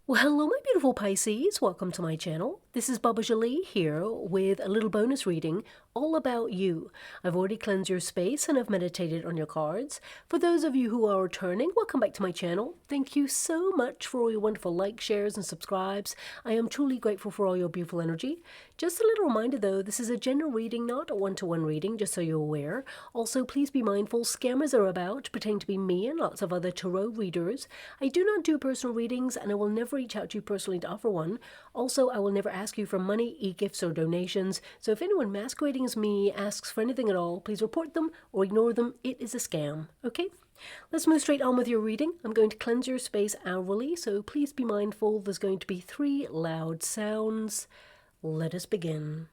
Well, hello, my beautiful Pisces. Welcome to my channel. This is Baba Jolie here with a little bonus reading all about you. I've already cleansed your space and I've meditated on your cards. For those of you who are returning, welcome back to my channel. Thank you so much for all your wonderful likes, shares, and subscribes. I am truly grateful for all your beautiful energy. Just a little reminder though, this is a general reading, not a one-to-one reading, just so you're aware. Also, please be mindful, scammers are about, pretending to be me and lots of other tarot readers. I do not do personal readings and I will never reach out to you personally to offer one. Also, I will never ask you for money, e-gifts, or donations. So if anyone masquerading as me asks for anything at all, please report them or ignore them. It is a scam, okay? Let's move straight on with your reading. I'm going to cleanse your space hourly, so please be mindful. There's going to be 3 loud sounds. Let us begin.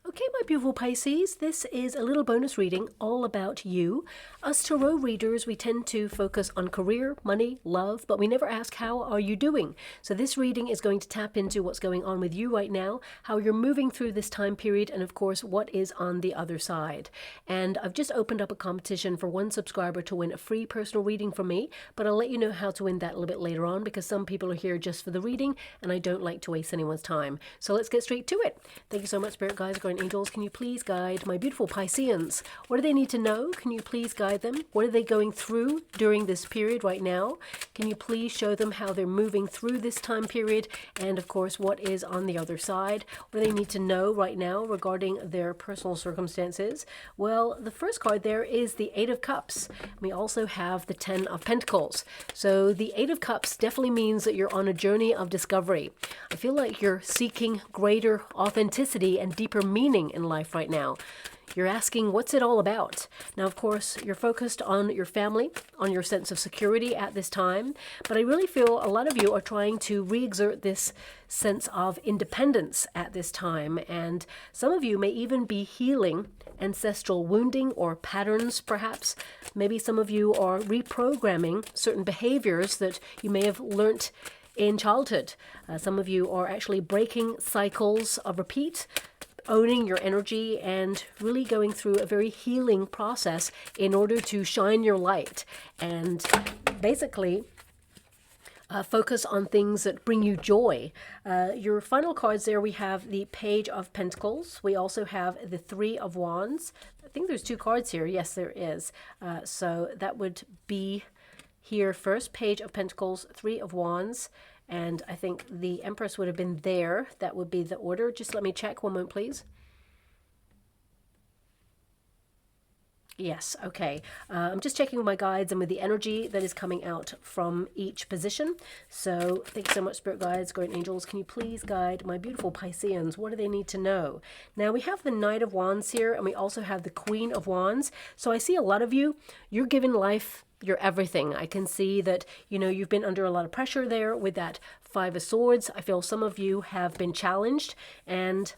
Okay, my beautiful Pisces, this is a little bonus reading all about you. Us tarot readers, we tend to focus on career, money, love, but we never ask how are you doing. So this reading is going to tap into what's going on with you right now, how you're moving through this time period, and of course, what is on the other side. And I've just opened up a competition for 1 subscriber to win a free personal reading from me, but I'll let you know how to win that a little bit later on because some people are here just for the reading and I don't like to waste anyone's time. So let's get straight to it. Thank you so much, Spirit Guides, Angels, can you please guide my beautiful Pisceans? What do they need to know? Can you please guide them? What are they going through during this period right now? Can you please show them how they're moving through this time period? And of course, what is on the other side? What do they need to know right now regarding their personal circumstances? Well, the first card there is the 8 of Cups. We also have the 10 of Pentacles. So the 8 of Cups definitely means that you're on a journey of discovery. I feel like you're seeking greater authenticity and deeper meaning in life right now. You're asking, what's it all about? Now, of course, you're focused on your family, on your sense of security at this time, but I really feel a lot of you are trying to re-exert this sense of independence at this time, and some of you may even be healing ancestral wounding or patterns, perhaps. Maybe some of you are reprogramming certain behaviors that you may have learnt in childhood. Some of you are actually breaking cycles of repeat, owning your energy and really going through a very healing process in order to shine your light and basically focus on things that bring you joy. Your final cards there, we have the Page of Pentacles. We also have the 3 of Wands. I think there's 2 cards here. Yes, there is. So that would be here first, Page of Pentacles, 3 of Wands. And I think the Empress would have been there. That would be the order. Just let me check one moment, please. Yes, okay. I'm just checking with my guides and with the energy that is coming out from each position. So thanks so much, Spirit Guides, Guardian Angels. Can you please guide my beautiful Pisceans? What do they need to know? Now, we have the Knight of Wands here, and we also have the Queen of Wands. So I see a lot of you, you're giving life your everything. I can see that, you know, you've been under a lot of pressure there with that 5 of Swords. I feel some of you have been challenged and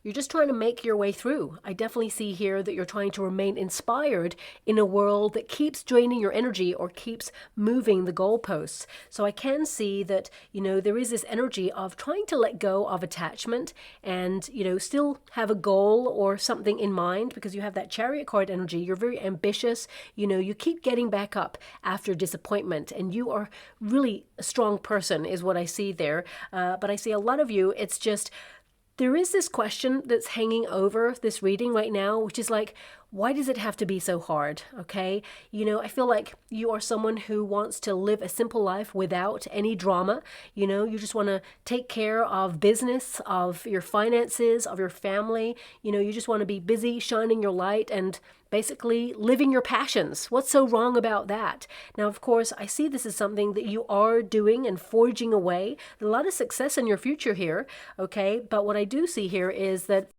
you're just trying to make your way through. I definitely see here that you're trying to remain inspired in a world that keeps draining your energy or keeps moving the goalposts. So I can see that, you know, there is this energy of trying to let go of attachment and, you know, still have a goal or something in mind because you have that Chariot card energy. You're very ambitious. You know, you keep getting back up after disappointment and you are really a strong person is what I see there. But I see a lot of you, it's just, there is this question that's hanging over this reading right now, which is like, why does it have to be so hard? Okay. You know, I feel like you are someone who wants to live a simple life without any drama. You know, you just want to take care of business, of your finances, of your family. You know, you just want to be busy shining your light and basically living your passions. What's so wrong about that? Now, of course, I see this as something that you are doing and forging away. A lot of success in your future here. Okay. But what I do see here is that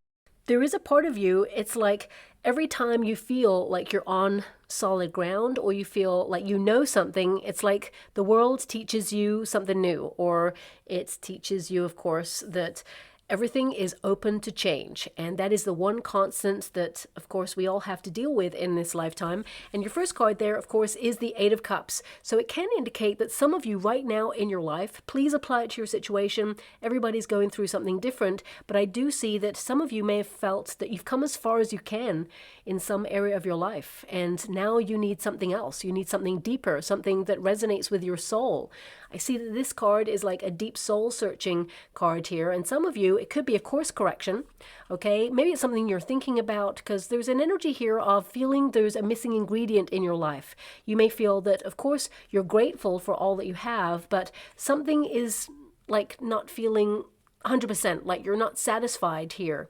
there is a part of you, it's like every time you feel like you're on solid ground or you feel like you know something, it's like the world teaches you something new, or it teaches you, of course, that everything is open to change. And that is the one constant that, of course, we all have to deal with in this lifetime. And your first card there, of course, is the Eight of Cups. So it can indicate that some of you right now in your life, please apply it to your situation. Everybody's going through something different. But I do see that some of you may have felt that you've come as far as you can in some area of your life. And now you need something else. You need something deeper, something that resonates with your soul. I see that this card is like a deep soul searching card here. And some of you, it could be a course correction, okay? Maybe it's something you're thinking about, because there's an energy here of feeling there's a missing ingredient in your life. You may feel that, of course, you're grateful for all that you have, but something is like not feeling 100%, like you're not satisfied here.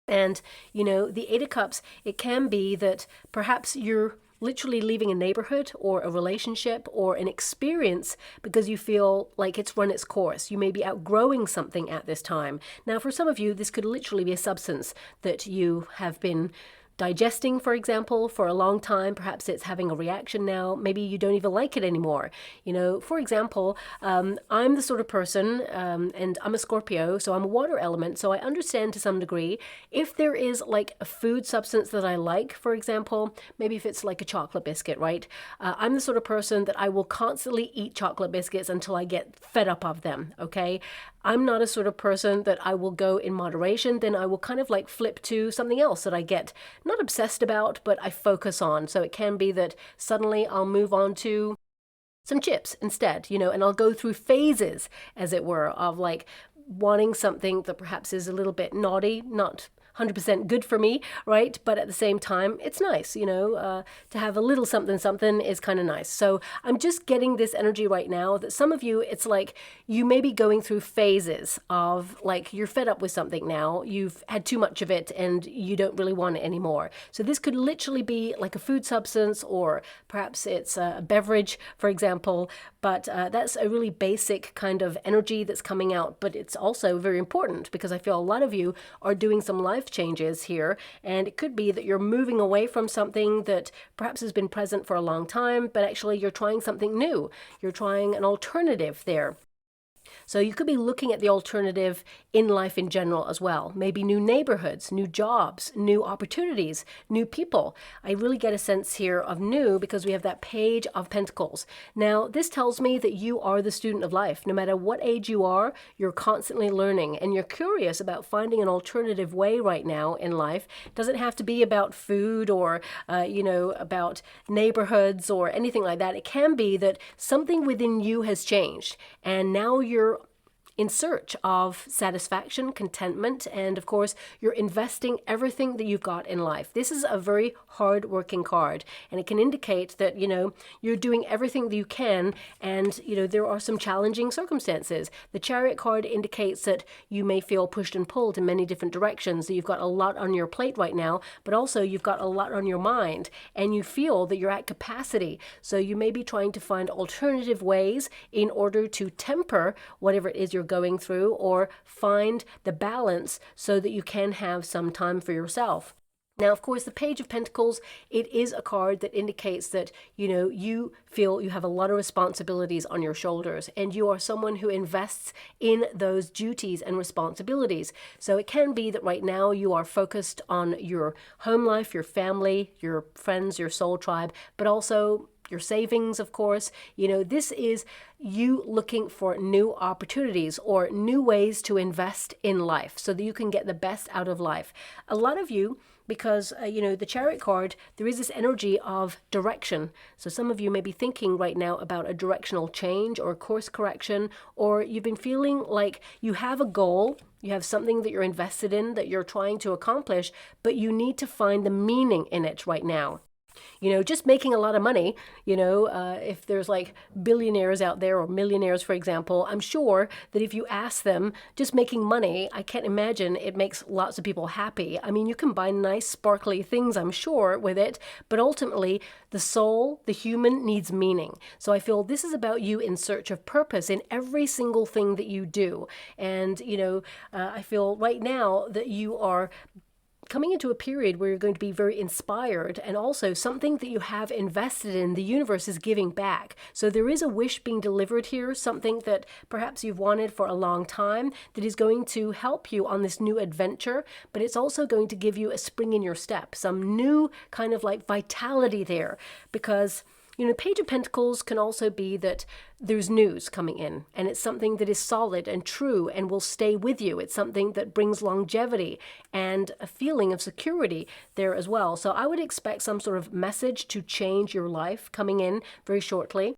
And, you know, the Eight of Cups, it can be that perhaps you're literally leaving a neighborhood or a relationship or an experience because you feel like it's run its course. You may be outgrowing something at this time. Now, for some of you, this could literally be a substance that you have been digesting, for example, for a long time. Perhaps it's having a reaction now. Maybe you don't even like it anymore. You know, for example, I'm the sort of person, and I'm a Scorpio, so I'm a water element, so I understand to some degree if there is like a food substance that I like, for example, maybe if it's like a chocolate biscuit, right? I'm the sort of person that I will constantly eat chocolate biscuits until I get fed up of them, okay? I'm not a sort of person that I will go in moderation, then I will kind of like flip to something else that I get not obsessed about, but I focus on. So it can be that suddenly I'll move on to some chips instead, you know, and I'll go through phases, as it were, of like wanting something that perhaps is a little bit naughty, not 100% good for me, right? But at the same time, it's nice, you know, to have a little something is kind of nice. So I'm just getting this energy right now that some of you, it's like you may be going through phases of like you're fed up with something now, you've had too much of it and you don't really want it anymore. So this could literally be like a food substance, or perhaps it's a beverage, for example, but that's a really basic kind of energy that's coming out. But it's also very important because I feel a lot of you are doing some life changes here, and it could be that you're moving away from something that perhaps has been present for a long time, but actually you're trying something new. You're trying an alternative there. So you could be looking at the alternative in life in general as well. Maybe new neighborhoods, new jobs, new opportunities, new people. I really get a sense here of new because we have that Page of Pentacles. Now, this tells me that you are the student of life. No matter what age you are, you're constantly learning and you're curious about finding an alternative way right now in life. It doesn't have to be about food or, you know, about neighborhoods or anything like that. It can be that something within you has changed and now you're in search of satisfaction, contentment, and of course, you're investing everything that you've got in life. This is a very hard-working card, and it can indicate that, you know, you're doing everything that you can, and, you know, there are some challenging circumstances. The Chariot card indicates that you may feel pushed and pulled in many different directions, that you've got a lot on your plate right now, but also you've got a lot on your mind, and you feel that you're at capacity. So you may be trying to find alternative ways in order to temper whatever it is you're going through, or find the balance so that you can have some time for yourself. Now, of course, the Page of Pentacles, it is a card that indicates that, you know, you feel you have a lot of responsibilities on your shoulders and you are someone who invests in those duties and responsibilities. So it can be that right now you are focused on your home life, your family, your friends, your soul tribe, but also your savings, of course. You know, this is you looking for new opportunities or new ways to invest in life so that you can get the best out of life. A lot of you, because, you know, the Chariot card, there is this energy of direction. So some of you may be thinking right now about a directional change or a course correction, or you've been feeling like you have a goal, you have something that you're invested in, that you're trying to accomplish, but you need to find the meaning in it right now. You know, just making a lot of money, you know, if there's like billionaires out there or millionaires, for example, I'm sure that if you ask them, just making money, I can't imagine it makes lots of people happy. I mean, you can buy nice, sparkly things, I'm sure, with it, but ultimately, the soul, the human, needs meaning. So I feel this is about you in search of purpose in every single thing that you do. And, you know, I feel right now that you are coming into a period where you're going to be very inspired, and also something that you have invested in, the universe is giving back. So there is a wish being delivered here, something that perhaps you've wanted for a long time that is going to help you on this new adventure, but it's also going to give you a spring in your step, some new kind of like vitality there, because Page of Pentacles can also be that there's news coming in, and it's something that is solid and true and will stay with you. It's something that brings longevity and a feeling of security there as well. So I would expect some sort of message to change your life coming in very shortly.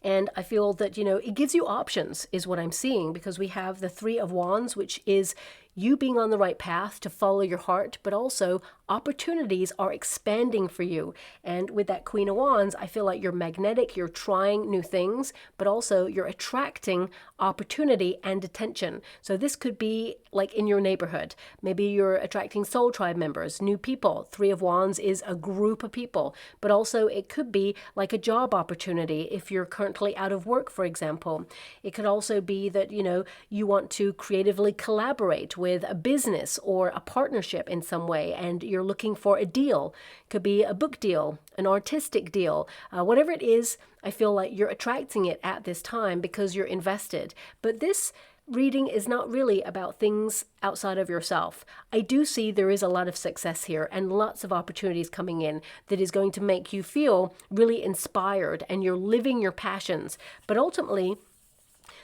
And I feel that, it gives you options is what I'm seeing, because we have the Three of Wands, which is you being on the right path to follow your heart, but also opportunities are expanding for you. And with that Queen of Wands, I feel like you're magnetic, you're trying new things, but also you're attracting opportunity and attention. So this could be like in your neighborhood. Maybe you're attracting soul tribe members, new people. Three of Wands is a group of people, but also it could be like a job opportunity if you're currently out of work, for example. It could also be that, you want to creatively collaborate with a business or a partnership in some way, and you're looking for a deal. It could be a book deal, an artistic deal, whatever it is. I feel like you're attracting it at this time because you're invested. But this reading is not really about things outside of yourself. I do see there is a lot of success here and lots of opportunities coming in that is going to make you feel really inspired and you're living your passions. But ultimately,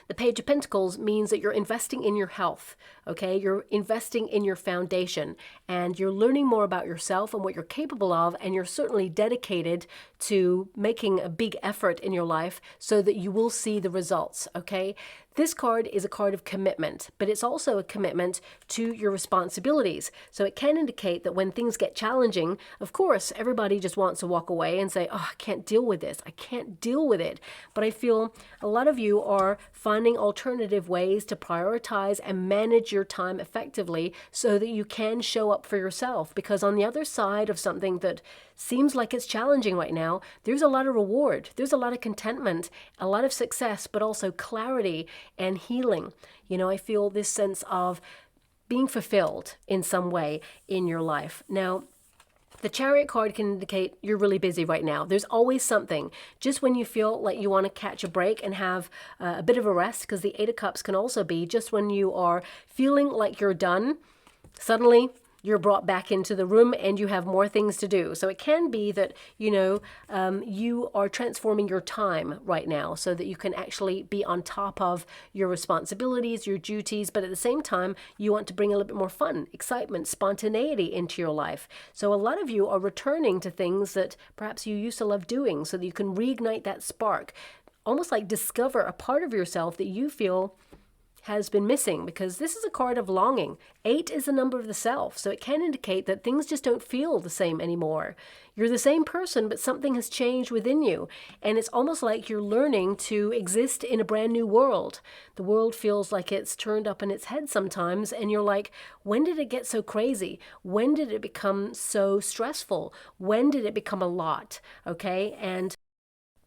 the Page of Pentacles means that you're investing in your health, okay? You're investing in your foundation, and you're learning more about yourself and what you're capable of, and you're certainly dedicated to making a big effort in your life so that you will see the results, okay? This card is a card of commitment, but it's also a commitment to your responsibilities. So it can indicate that when things get challenging, of course, everybody just wants to walk away and say, oh, I can't deal with this. I can't deal with it. But I feel a lot of you are finding alternative ways to prioritize and manage your time effectively so that you can show up for yourself. Because on the other side of something that seems like it's challenging right now, there's a lot of reward. There's a lot of contentment, a lot of success, but also clarity and healing. I feel this sense of being fulfilled in some way in your life. Now, the Chariot card can indicate you're really busy right now. There's always something. Just when you feel like you want to catch a break and have a bit of a rest, because the Eight of Cups can also be just when you are feeling like you're done, suddenly you're brought back into the room and you have more things to do. So it can be that, you are transforming your time right now so that you can actually be on top of your responsibilities, your duties, but at the same time, you want to bring a little bit more fun, excitement, spontaneity into your life. So a lot of you are returning to things that perhaps you used to love doing so that you can reignite that spark, almost like discover a part of yourself that you feel has been missing, because this is a card of longing. 8 is the number of the self, so it can indicate that things just don't feel the same anymore. You're the same person, but something has changed within you, and it's almost like you're learning to exist in a brand new world. The world feels like it's turned up in its head sometimes, and you're like, when did it get so crazy? When did it become so stressful? When did it become a lot? Okay, and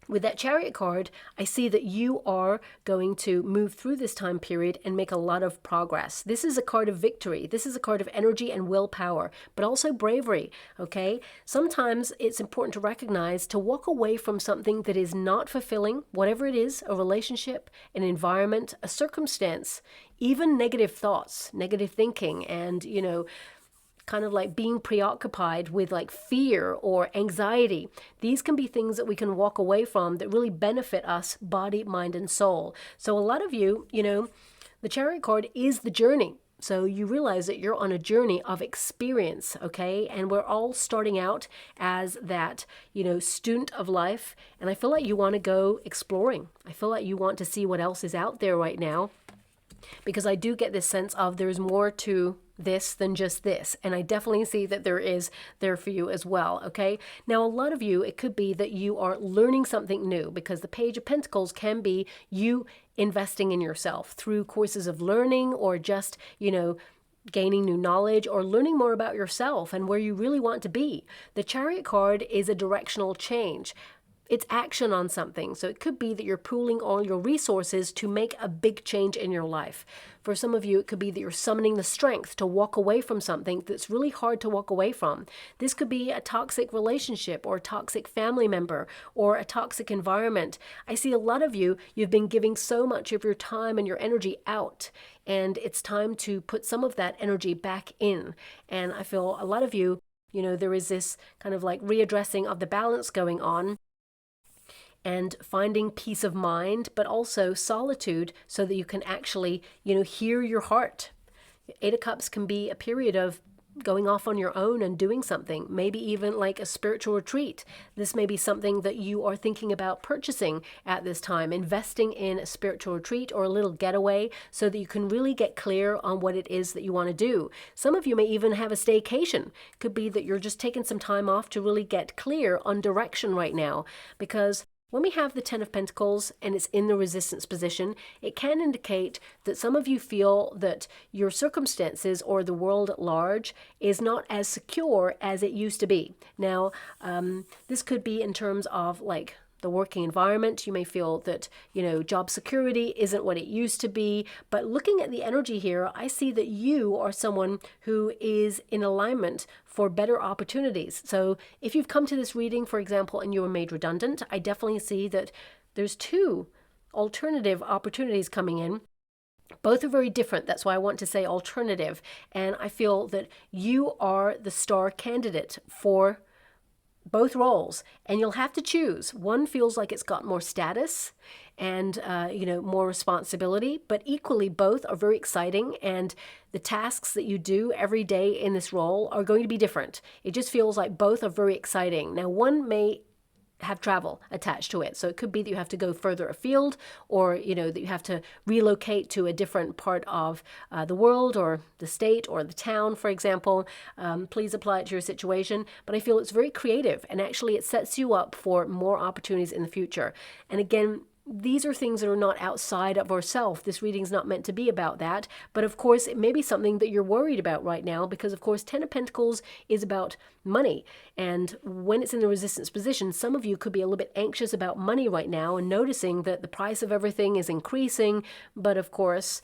with that Chariot card, I see that you are going to move through this time period and make a lot of progress. This is a card of victory. This is a card of energy and willpower, but also bravery, okay? Sometimes it's important to recognize to walk away from something that is not fulfilling, whatever it is, a relationship, an environment, a circumstance, even negative thoughts, negative thinking, and, kind of like being preoccupied with like fear or anxiety. These can be things that we can walk away from that really benefit us, body, mind, and soul. So a lot of you, the Chariot card is the journey. So you realize that you're on a journey of experience, okay? And we're all starting out as that, student of life. And I feel like you want to go exploring. I feel like you want to see what else is out there right now, because I do get this sense of there's more to this than just this. And I definitely see that there is there for you as well, okay? Now, a lot of you, it could be that you are learning something new, because the Page of Pentacles can be you investing in yourself through courses of learning, or just, gaining new knowledge, or learning more about yourself and where you really want to be. The Chariot card is a directional change. it's action on something. So it could be that you're pooling all your resources to make a big change in your life. For some of you, it could be that you're summoning the strength to walk away from something that's really hard to walk away from. This could be a toxic relationship or a toxic family member or a toxic environment. I see a lot of you, you've been giving so much of your time and your energy out, and it's time to put some of that energy back in. And I feel a lot of you, there is this kind of like readdressing of the balance going on, and finding peace of mind, but also solitude so that you can actually, hear your heart. Eight of Cups can be a period of going off on your own and doing something, maybe even like a spiritual retreat. This may be something that you are thinking about purchasing at this time, investing in a spiritual retreat or a little getaway so that you can really get clear on what it is that you want to do. Some of you may even have a staycation. Could be that you're just taking some time off to really get clear on direction right now, because when we have the Ten of Pentacles and it's in the resistance position, it can indicate that some of you feel that your circumstances or the world at large is not as secure as it used to be. Now, this could be in terms of like the working environment. You may feel that, job security isn't what it used to be. But looking at the energy here, I see that you are someone who is in alignment for better opportunities. So if you've come to this reading, for example, and you were made redundant, I definitely see that there's two alternative opportunities coming in. Both are very different. That's why I want to say alternative. And I feel that you are the star candidate for both roles, and you'll have to choose. One feels like it's got more status and more responsibility, but equally both are very exciting, and the tasks that you do every day in this role are going to be different. It just feels like both are very exciting. Now, one may have travel attached to it. So it could be that you have to go further afield, or, that you have to relocate to a different part of the world or the state or the town, for example. Please apply it to your situation. But I feel it's very creative, and actually it sets you up for more opportunities in the future. And again, these are things that are not outside of ourselves. This reading's not meant to be about that. But of course, it may be something that you're worried about right now, because of course, Ten of Pentacles is about money. And when it's in the resistance position, some of you could be a little bit anxious about money right now and noticing that the price of everything is increasing. But of course,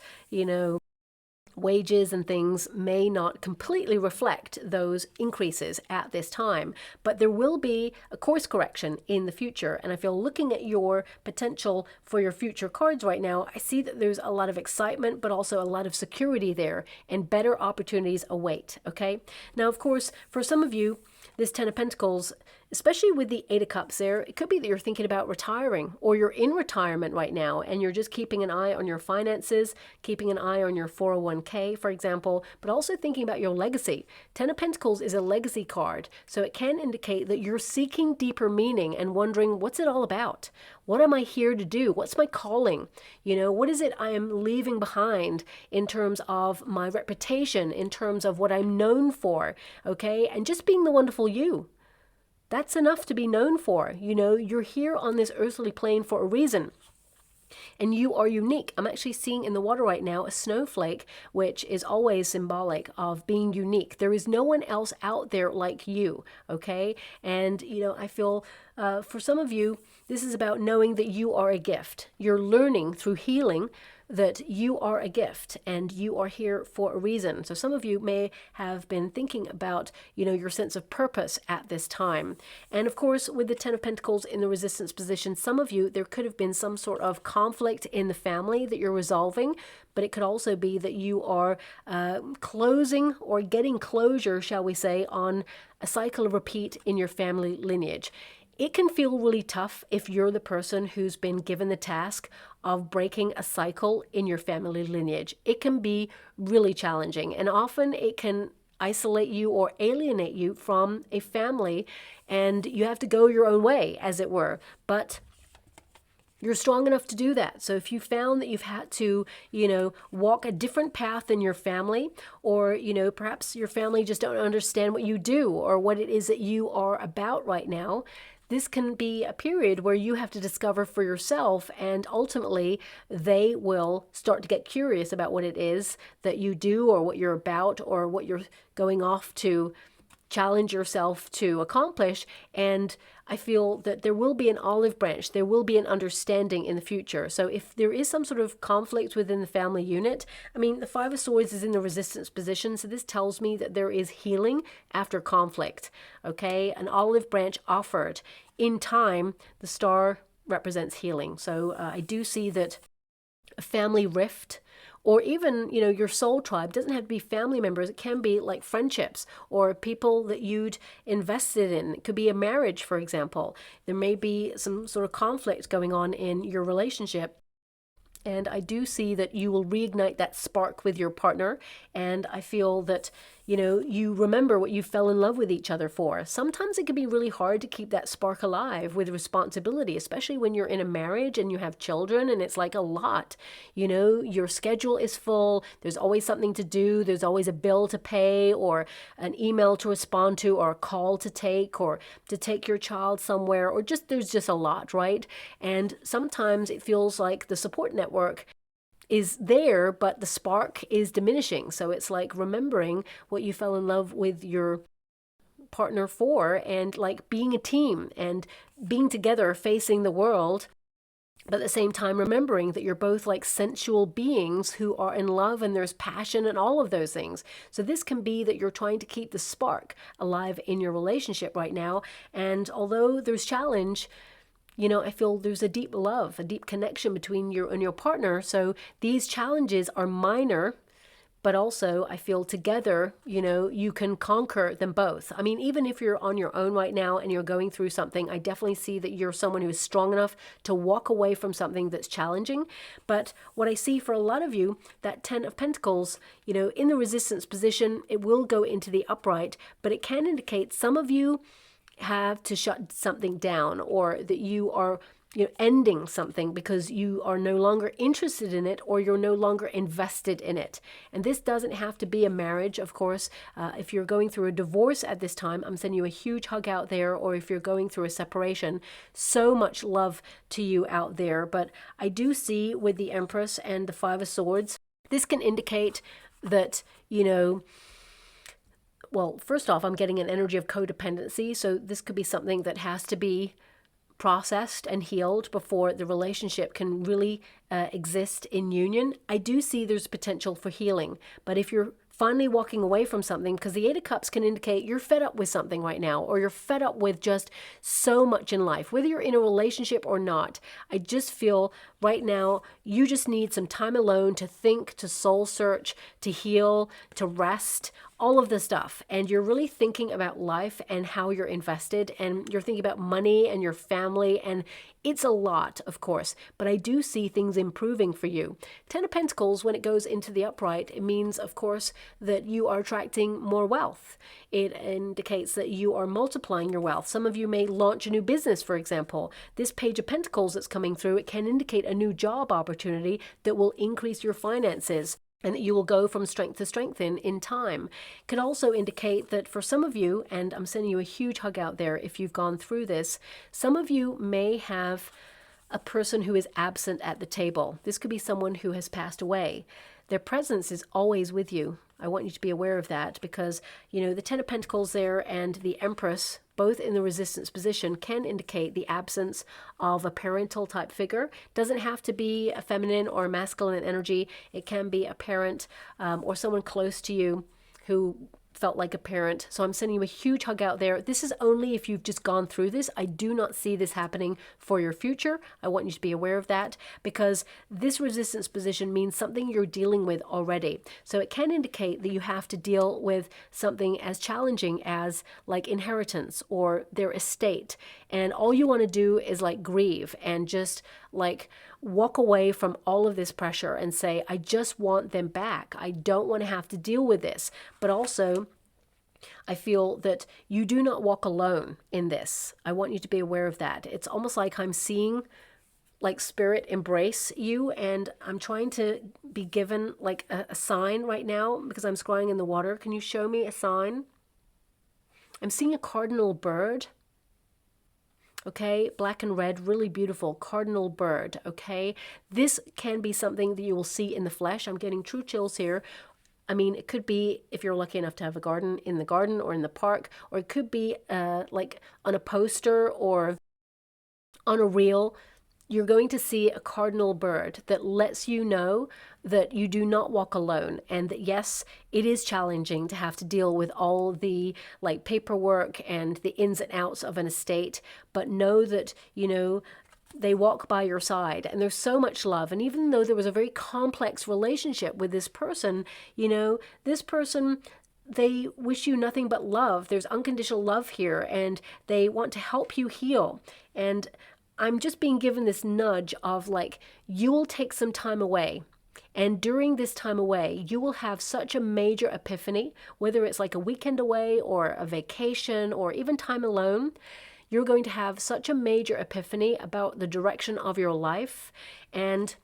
wages and things may not completely reflect those increases at this time, but there will be a course correction in the future. And I feel, looking at your potential for your future cards right now, I see that there's a lot of excitement, but also a lot of security there, and better opportunities await. Okay. Now, of course, for some of you, this Ten of Pentacles, especially with the Eight of Cups there, it could be that you're thinking about retiring, or you're in retirement right now and you're just keeping an eye on your finances, keeping an eye on your 401k, for example, but also thinking about your legacy. Ten of Pentacles is a legacy card, so it can indicate that you're seeking deeper meaning and wondering, what's it all about? What am I here to do? What's my calling? What is it I am leaving behind in terms of my reputation, in terms of what I'm known for, okay? And just being the wonderful you. That's enough to be known for. You're here on this earthly plane for a reason. And you are unique. I'm actually seeing in the water right now a snowflake, which is always symbolic of being unique. There is no one else out there like you, okay? And, I feel for some of you, this is about knowing that you are a gift. You're learning through healing that you are a gift and you are here for a reason. So some of you may have been thinking about, your sense of purpose at this time. And of course, with the Ten of Pentacles in the resistance position, some of you, there could have been some sort of conflict in the family that you're resolving, but it could also be that you are closing or getting closure, shall we say, on a cycle of repeat in your family lineage. It can feel really tough if you're the person who's been given the task of breaking a cycle in your family lineage. It can be really challenging, and often it can isolate you or alienate you from a family, and you have to go your own way, as it were. But you're strong enough to do that. So if you found that you've had to, walk a different path than your family, or, perhaps your family just don't understand what you do or what it is that you are about right now, this can be a period where you have to discover for yourself, and ultimately they will start to get curious about what it is that you do or what you're about or what you're going off to challenge yourself to accomplish. And I feel that there will be an olive branch, there will be an understanding in the future. So if there is some sort of conflict within the family unit, I mean, the Five of Swords is in the resistance position, so this tells me that there is healing after conflict, okay? An olive branch offered in time. The star represents healing. So I do see that a family rift, or even, you know, your soul tribe, doesn't have to be family members. It can be like friendships or people that you'd invested in. It could be a marriage, for example. There may be some sort of conflict going on in your relationship. And I do see that you will reignite that spark with your partner. And I feel that, you know, you remember what you fell in love with each other for. Sometimes it can be really hard to keep that spark alive with responsibility, especially when you're in a marriage and you have children and it's like a lot. You know, your schedule is full. There's always something to do. There's always a bill to pay or an email to respond to or a call to take or to take your child somewhere, or just there's just a lot, right? And sometimes it feels like the support network is there, but the spark is diminishing. So it's like remembering what you fell in love with your partner for, and like being a team and being together facing the world, but at the same time remembering that you're both like sensual beings who are in love and there's passion and all of those things. So this can be that you're trying to keep the spark alive in your relationship right now. And although there's challenge, you know, I feel there's a deep love, a deep connection between you and your partner. So these challenges are minor, but also I feel together, you know, you can conquer them both. I mean, even if you're on your own right now and you're going through something, I definitely see that you're someone who is strong enough to walk away from something that's challenging. But what I see for a lot of you, that 10 of Pentacles, you know, in the resistance position, it will go into the upright, but it can indicate some of you have to shut something down, or that you are, you know, ending something because you are no longer interested in it, or you're no longer invested in it. And this doesn't have to be a marriage, of course. If you're going through a divorce at this time, I'm sending you a huge hug out there. Or if you're going through a separation, so much love to you out there. But I do see with the Empress and the Five of Swords, this can indicate that, you know, well, first off, I'm getting an energy of codependency. So this could be something that has to be processed and healed before the relationship can really exist in union. I do see there's potential for healing. But if you're finally walking away from something, because the Eight of Cups can indicate you're fed up with something right now, or you're fed up with just so much in life, whether you're in a relationship or not. I just feel right now you just need some time alone to think, to soul search, to heal, to rest, all of the stuff. And you're really thinking about life and how you're invested, and you're thinking about money and your family, and it's a lot, of course, but I do see things improving for you. 10 of Pentacles, when it goes into the upright, it means, of course, that you are attracting more wealth. It indicates that you are multiplying your wealth. Some of you may launch a new business, for example. This Page of Pentacles that's coming through, it can indicate a new job opportunity that will increase your finances, and that you will go from strength to strength in time. It could also indicate that for some of you, and I'm sending you a huge hug out there if you've gone through this, some of you may have a person who is absent at the table. This could be someone who has passed away. Their presence is always with you. I want you to be aware of that, because, you know, the 10 of Pentacles there and the Empress, both in the resistance position, can indicate the absence of a parental type figure. Doesn't have to be a feminine or a masculine energy. It can be a parent or someone close to you who felt like a parent. So I'm sending you a huge hug out there. This is only if you've just gone through this. I do not see this happening for your future. I want you to be aware of that, because this resistance position means something you're dealing with already. So it can indicate that you have to deal with something as challenging as like inheritance or their estate. And all you want to do is like grieve and just like walk away from all of this pressure and say, I just want them back. I don't want to have to deal with this. But also, I feel that you do not walk alone in this. I want you to be aware of that. It's almost like I'm seeing like spirit embrace you, and I'm trying to be given like a sign right now, because I'm scrying in the water. Can you show me a sign? I'm seeing a cardinal bird. Okay, black and red, really beautiful cardinal bird. Okay, this can be something that you will see in the flesh. I'm getting true chills here. I mean, it could be, if you're lucky enough to have a garden, in the garden or in the park, or it could be like on a poster or on a reel. You're going to see a cardinal bird that lets you know that you do not walk alone, and that yes, it is challenging to have to deal with all the like paperwork and the ins and outs of an estate, but know that, you know, they walk by your side and there's so much love. And even though there was a very complex relationship with this person, you know, this person, they wish you nothing but love. There's unconditional love here, and they want to help you heal. And I'm just being given this nudge of like, you will take some time away. And during this time away, you will have such a major epiphany, whether it's like a weekend away or a vacation or even time alone. You're going to have such a major epiphany about the direction of your life. And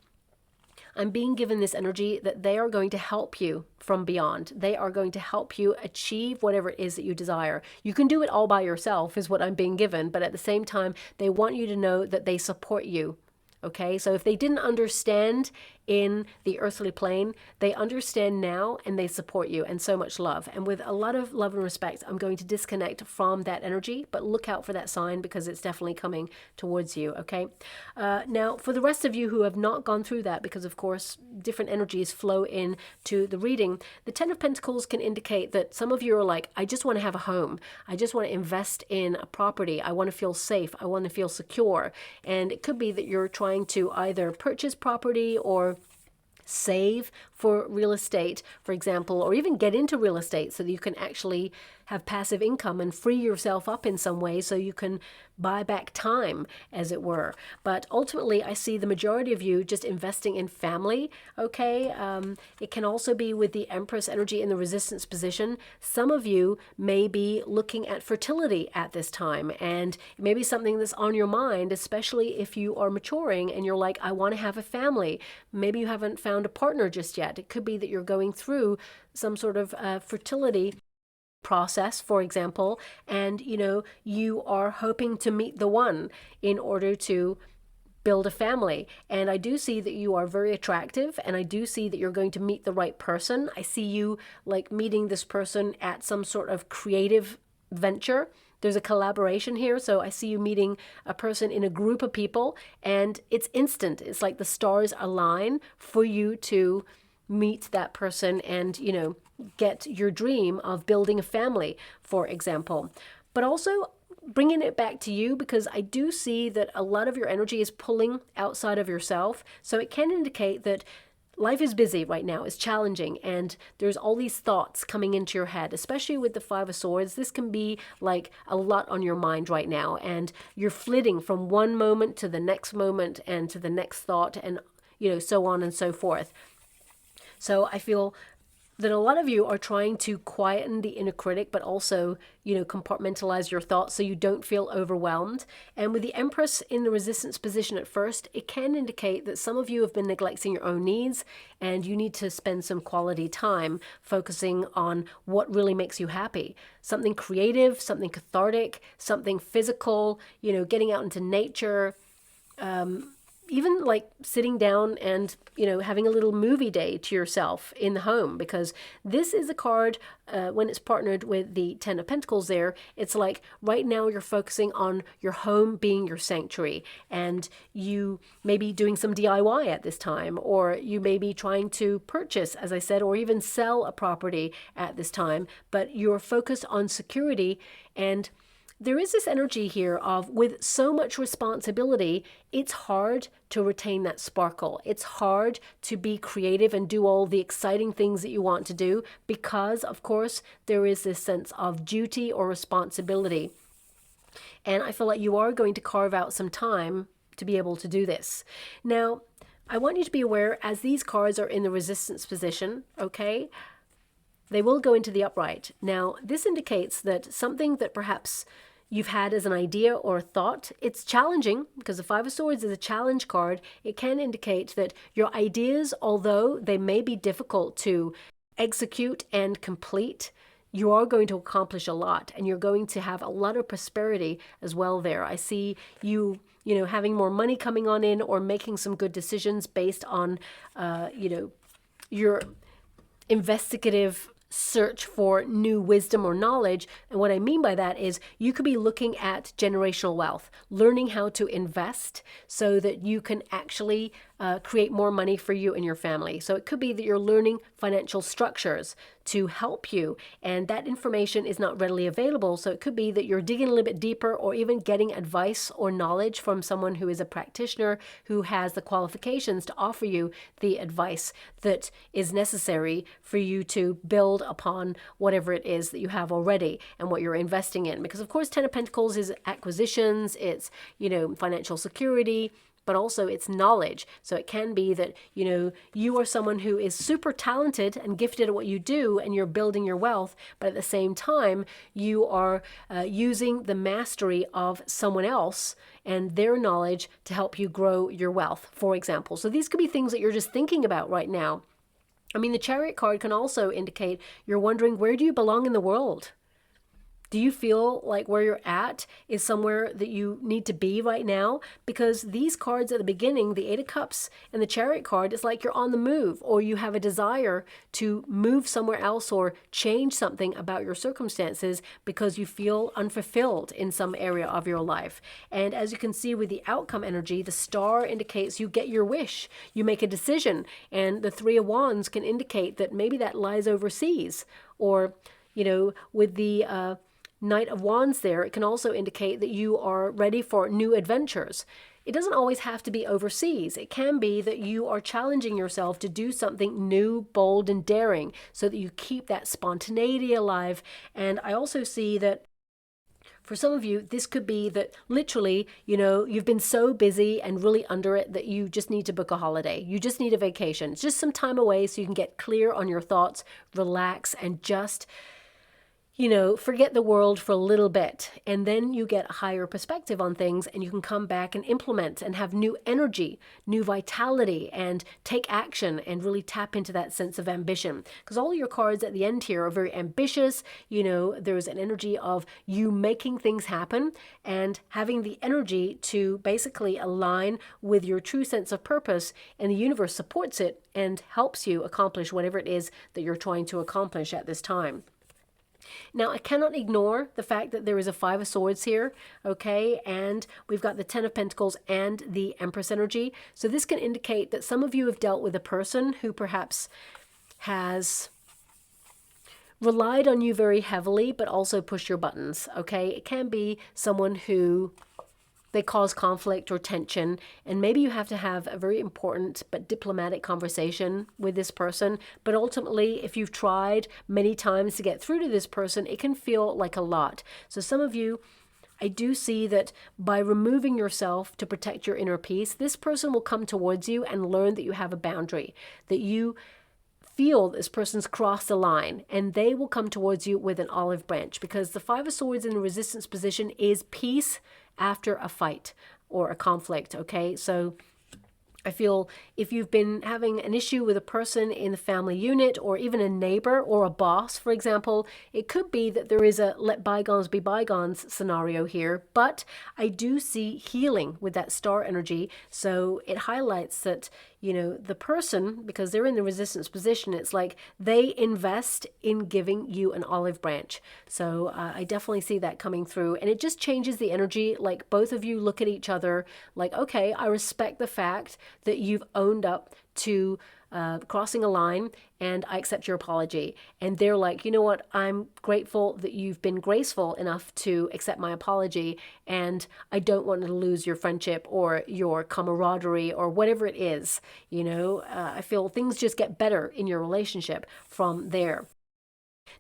I'm being given this energy that they are going to help you from beyond. They are going to help you achieve whatever it is that you desire. You can do it all by yourself, is what I'm being given, but at the same time, they want you to know that they support you. Okay, so if they didn't understand in the earthly plane, they understand now and they support you, and so much love. And with a lot of love and respect, I'm going to disconnect from that energy, but look out for that sign because it's definitely coming towards you, okay? Now, for the rest of you who have not gone through that, because of course, different energies flow into the reading, the Ten of Pentacles can indicate that some of you are like, I just want to have a home. I just want to invest in a property. I want to feel safe. I want to feel secure. And it could be that you're trying to either purchase property or save for real estate, for example, or even get into real estate so that you can actually have passive income and free yourself up in some way so you can buy back time, as it were. But ultimately, I see the majority of you just investing in family, okay? It can also be with the Empress energy in the resistance position. Some of you may be looking at fertility at this time, and it may be something that's on your mind, especially if you are maturing and you're like, I want to have a family. Maybe you haven't found a partner just yet. It could be that you're going through some sort of fertility process, for example, and you know, you are hoping to meet the one in order to build a family. And I do see that you are very attractive, and I do see that you're going to meet the right person. I see you like meeting this person at some sort of creative venture. There's a collaboration here, so I see you meeting a person in a group of people, and it's instant. It's like the stars align for you to meet that person and, you know, get your dream of building a family, for example. But also bringing it back to you, because I do see that a lot of your energy is pulling outside of yourself. So it can indicate that life is busy right now, it's challenging, and there's all these thoughts coming into your head, especially with the Five of Swords. This can be like a lot on your mind right now, and you're flitting from one moment to the next moment and to the next thought, and, you know, so on and so forth. So I feel that a lot of you are trying to quieten the inner critic, but also, you know, compartmentalize your thoughts so you don't feel overwhelmed. And with the Empress in the resistance position at first, it can indicate that some of you have been neglecting your own needs, and you need to spend some quality time focusing on what really makes you happy. Something creative, something cathartic, something physical, you know, getting out into nature, even like sitting down and, you know, having a little movie day to yourself in the home, because this is a card, when it's partnered with the Ten of Pentacles there, it's like right now you're focusing on your home being your sanctuary, and you may be doing some DIY at this time, or you may be trying to purchase, as I said, or even sell a property at this time, but you're focused on security. And there is this energy here of, with so much responsibility, it's hard to retain that sparkle. It's hard to be creative and do all the exciting things that you want to do, because, of course, there is this sense of duty or responsibility. And I feel like you are going to carve out some time to be able to do this. Now, I want you to be aware, as these cards are in the resistance position, okay, they will go into the upright. Now, this indicates that something that perhaps you've had as an idea or a thought, it's challenging, because the Five of Swords is a challenge card. It can indicate that your ideas, although they may be difficult to execute and complete, you are going to accomplish a lot, and you're going to have a lot of prosperity as well there. I see you, you know, having more money coming on in, or making some good decisions based on, you know, your investigative search for new wisdom or knowledge. And what I mean by that is you could be looking at generational wealth, learning how to invest so that you can actually create more money for you and your family. So it could be that you're learning financial structures to help you, and that information is not readily available. So it could be that you're digging a little bit deeper, or even getting advice or knowledge from someone who is a practitioner who has the qualifications to offer you the advice that is necessary for you to build upon whatever it is that you have already and what you're investing in. Because of course, Ten of Pentacles is acquisitions, it's, financial security, but also it's knowledge. So it can be that, you are someone who is super talented and gifted at what you do, and you're building your wealth, but at the same time, you are using the mastery of someone else and their knowledge to help you grow your wealth, for example. So these could be things that you're just thinking about right now. I mean, the Chariot card can also indicate you're wondering, where do you belong in the world? Do you feel like where you're at is somewhere that you need to be right now? Because these cards at the beginning, the Eight of Cups and the Chariot card, it's like you're on the move, or you have a desire to move somewhere else or change something about your circumstances because you feel unfulfilled in some area of your life. And as you can see with the outcome energy, the star indicates you get your wish, you make a decision, and the Three of Wands can indicate that maybe that lies overseas, or, with the Knight of Wands there, it can also indicate that you are ready for new adventures. It doesn't always have to be overseas. It can be that you are challenging yourself to do something new, bold, and daring so that you keep that spontaneity alive. And I also see that for some of you, this could be that literally, you've been so busy and really under it that you just need to book a holiday. You just need a vacation. It's just some time away so you can get clear on your thoughts, relax, and just forget the world for a little bit, and then you get a higher perspective on things, and you can come back and implement and have new energy, new vitality, and take action and really tap into that sense of ambition. Because all your cards at the end here are very ambitious. There's an energy of you making things happen and having the energy to basically align with your true sense of purpose, and the universe supports it and helps you accomplish whatever it is that you're trying to accomplish at this time. Now, I cannot ignore the fact that there is a Five of Swords here, okay? And we've got the Ten of Pentacles and the Empress energy. So this can indicate that some of you have dealt with a person who perhaps has relied on you very heavily, but also pushed your buttons, okay? It can be someone who they cause conflict or tension, and maybe you have to have a very important but diplomatic conversation with this person. But ultimately, if you've tried many times to get through to this person, it can feel like a lot. So some of you, I do see that by removing yourself to protect your inner peace, this person will come towards you and learn that you have a boundary, that you feel this person's crossed the line, and they will come towards you with an olive branch, because the Five of Swords in the resistance position is peace after a fight or a conflict, okay? So I feel if you've been having an issue with a person in the family unit, or even a neighbor or a boss, for example, it could be that there is a let bygones be bygones scenario here. But I do see healing with that star energy. So it highlights that, the person, because they're in the resistance position, it's like they invest in giving you an olive branch. So I definitely see that coming through. And it just changes the energy. Like both of you look at each other like, okay, I respect the fact that you've owned up to crossing a line, and I accept your apology. And they're like, you know what, I'm grateful that you've been graceful enough to accept my apology, and I don't want to lose your friendship or your camaraderie or whatever it is. I feel things just get better in your relationship from there.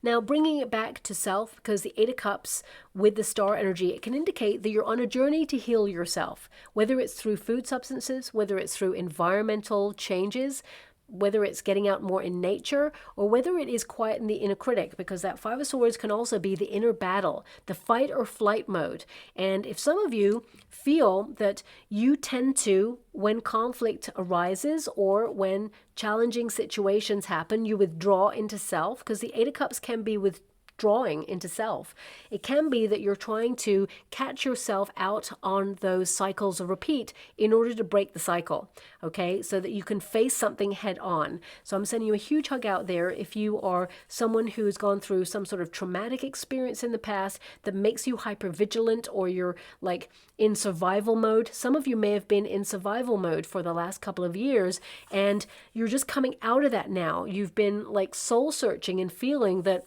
Now, bringing it back to self, because the Eight of Cups with the star energy, it can indicate that you're on a journey to heal yourself, whether it's through food substances, whether it's through environmental changes, whether it's getting out more in nature, or whether it is quieting the inner critic, because that Five of Swords can also be the inner battle, the fight or flight mode. And if some of you feel that you tend to, when conflict arises or when challenging situations happen, you withdraw into self, because the Eight of Cups can be withdrawing into self. It can be that you're trying to catch yourself out on those cycles of repeat in order to break the cycle, okay, so that you can face something head on. So I'm sending you a huge hug out there if you are someone who has gone through some sort of traumatic experience in the past that makes you hypervigilant, or you're like in survival mode. Some of you may have been in survival mode for the last couple of years, and you're just coming out of that now. You've been like soul searching and feeling that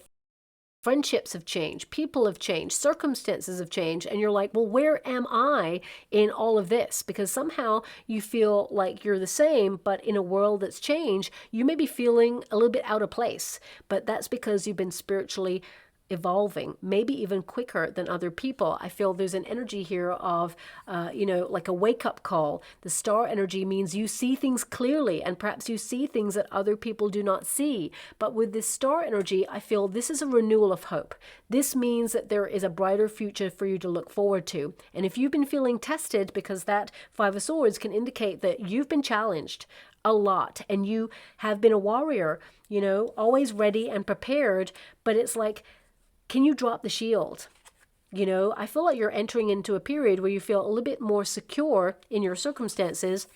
friendships have changed, people have changed, circumstances have changed, and you're like, well, where am I in all of this? Because somehow you feel like you're the same, but in a world that's changed, you may be feeling a little bit out of place. But that's because you've been spiritually evolving, maybe even quicker than other people. I feel there's an energy here of, like a wake-up call. The star energy means you see things clearly, and perhaps you see things that other people do not see. But with this star energy, I feel this is a renewal of hope. This means that there is a brighter future for you to look forward to. And if you've been feeling tested, because that Five of Swords can indicate that you've been challenged a lot, and you have been a warrior, always ready and prepared, but it's like, can you drop the shield? I feel like you're entering into a period where you feel a little bit more secure in your circumstances,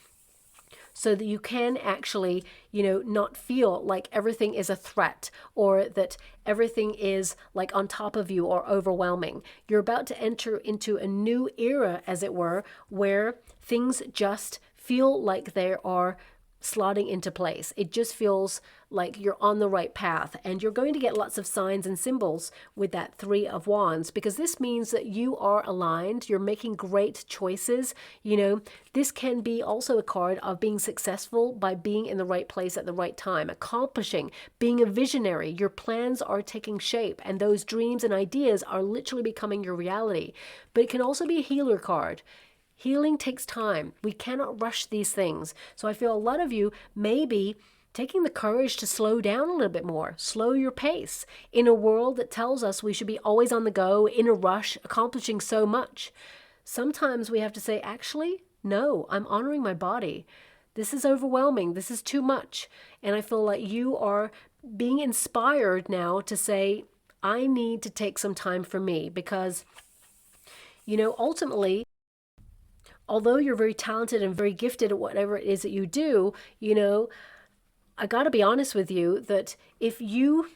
so that you can actually, not feel like everything is a threat, or that everything is like on top of you or overwhelming. You're about to enter into a new era, as it were, where things just feel like they are slotting into place. It just feels like you're on the right path, and you're going to get lots of signs and symbols with that Three of Wands, because this means that you are aligned, you're making great choices. This can be also a card of being successful by being in the right place at the right time, accomplishing, being a visionary. Your plans are taking shape, and those dreams and ideas are literally becoming your reality. But it can also be a healer card. Healing takes time. We cannot rush these things. So I feel a lot of you may be taking the courage to slow down a little bit more, slow your pace in a world that tells us we should be always on the go, in a rush, accomplishing so much. Sometimes we have to say, actually, no, I'm honoring my body. This is overwhelming. This is too much. And I feel like you are being inspired now to say, I need to take some time for me, because, ultimately, although you're very talented and very gifted at whatever it is that you do, I got to be honest with you that if you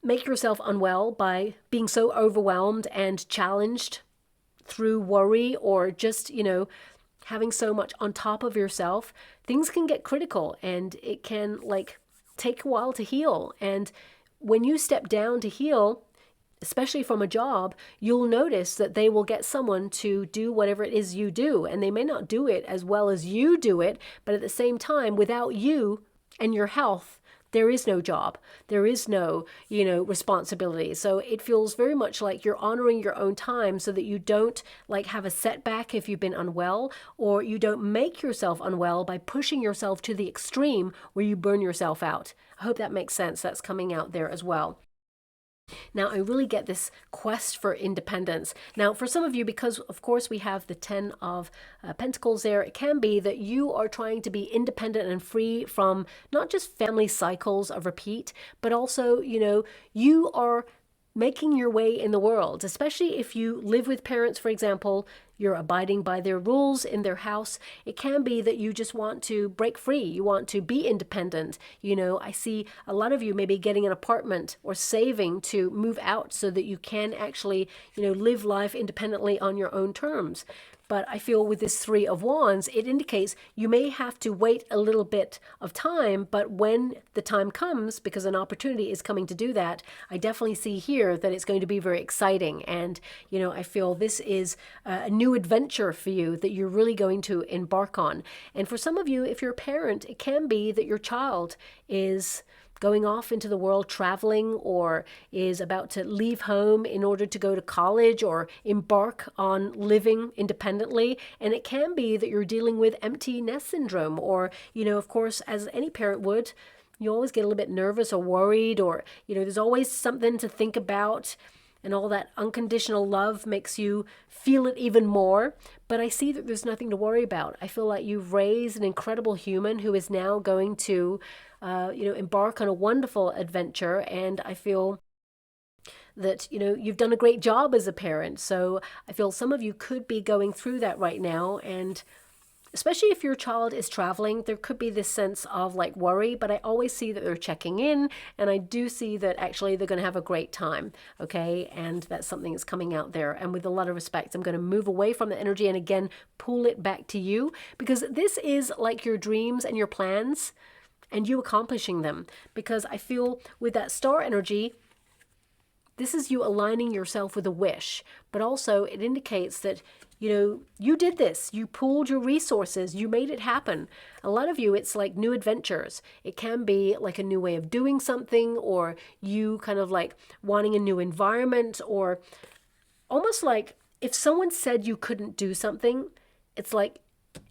make yourself unwell by being so overwhelmed and challenged through worry, or just, having so much on top of yourself, things can get critical, and it can take a while to heal. And when you step down to heal, especially from a job, you'll notice that they will get someone to do whatever it is you do. And they may not do it as well as you do it, but at the same time, without you and your health, there is no job. There is no, responsibility. So it feels very much like you're honoring your own time, so that you don't have a setback if you've been unwell, or you don't make yourself unwell by pushing yourself to the extreme where you burn yourself out. I hope that makes sense. That's coming out there as well. Now, I really get this quest for independence. Now, for some of you, because of course we have the Ten of Pentacles there, it can be that you are trying to be independent and free from not just family cycles of repeat, but also, you are making your way in the world, especially if you live with parents, for example. You're abiding by their rules in their house. It can be that you just want to break free. You want to be independent. I see a lot of you maybe getting an apartment or saving to move out so that you can actually, live life independently on your own terms. But I feel with this Three of Wands, it indicates you may have to wait a little bit of time, but when the time comes, because an opportunity is coming to do that, I definitely see here that it's going to be very exciting. And, I feel this is a new adventure for you that you're really going to embark on. And for some of you, if you're a parent, it can be that your child is going off into the world traveling, or is about to leave home in order to go to college or embark on living independently. And it can be that you're dealing with empty nest syndrome, or, of course, as any parent would, you always get a little bit nervous or worried, or, there's always something to think about. And all that unconditional love makes you feel it even more. But I see that there's nothing to worry about. I feel like you've raised an incredible human who is now going to, embark on a wonderful adventure. And I feel that, you know, you've done a great job as a parent. So I feel some of you could be going through that right now. And especially if your child is traveling, there could be this sense of like worry, but I always see that they're checking in, and I do see that actually they're going to have a great time, okay? And that something is coming out there. And with a lot of respect, I'm going to move away from the energy and again, pull it back to you, because this is like your dreams and your plans and you accomplishing them. Because I feel with that star energy, this is you aligning yourself with a wish, but also it indicates that, you know, you did this, you pooled your resources, you made it happen. A lot of you, it's like new adventures. It can be like a new way of doing something, or you kind of like wanting a new environment, or almost like if someone said you couldn't do something, it's like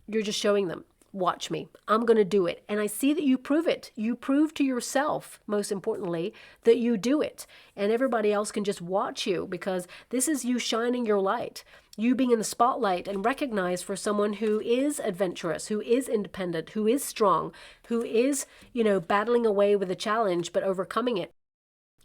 you're just showing them, watch me, I'm going to do it. And I see that you prove it. You prove to yourself, most importantly, that you do it. And everybody else can just watch you, because this is you shining your light. You being in the spotlight and recognized for someone who is adventurous, who is independent, who is strong, who is, you know, battling away with a challenge but overcoming it,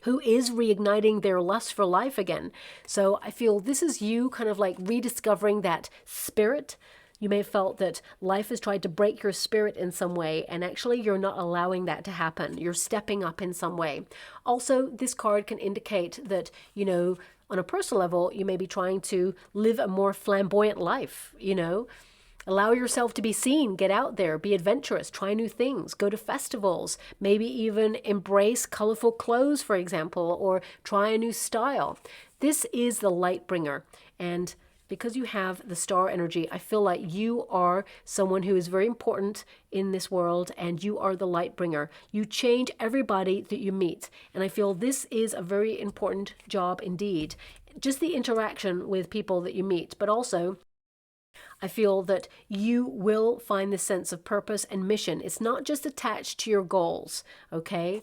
who is reigniting their lust for life again. So I feel this is you kind of like rediscovering that spirit. You may have felt that life has tried to break your spirit in some way, and actually you're not allowing that to happen. You're stepping up in some way. Also, this card can indicate that, you know, on a personal level, you may be trying to live a more flamboyant life, you know. Allow yourself to be seen, get out there, be adventurous, try new things, go to festivals, maybe even embrace colorful clothes, for example, or try a new style. This is the light bringer, and because you have the star energy, I feel like you are someone who is very important in this world, and you are the light bringer. You change everybody that you meet. And I feel this is a very important job indeed. Just the interaction with people that you meet, but also I feel that you will find this sense of purpose and mission. It's not just attached to your goals, okay?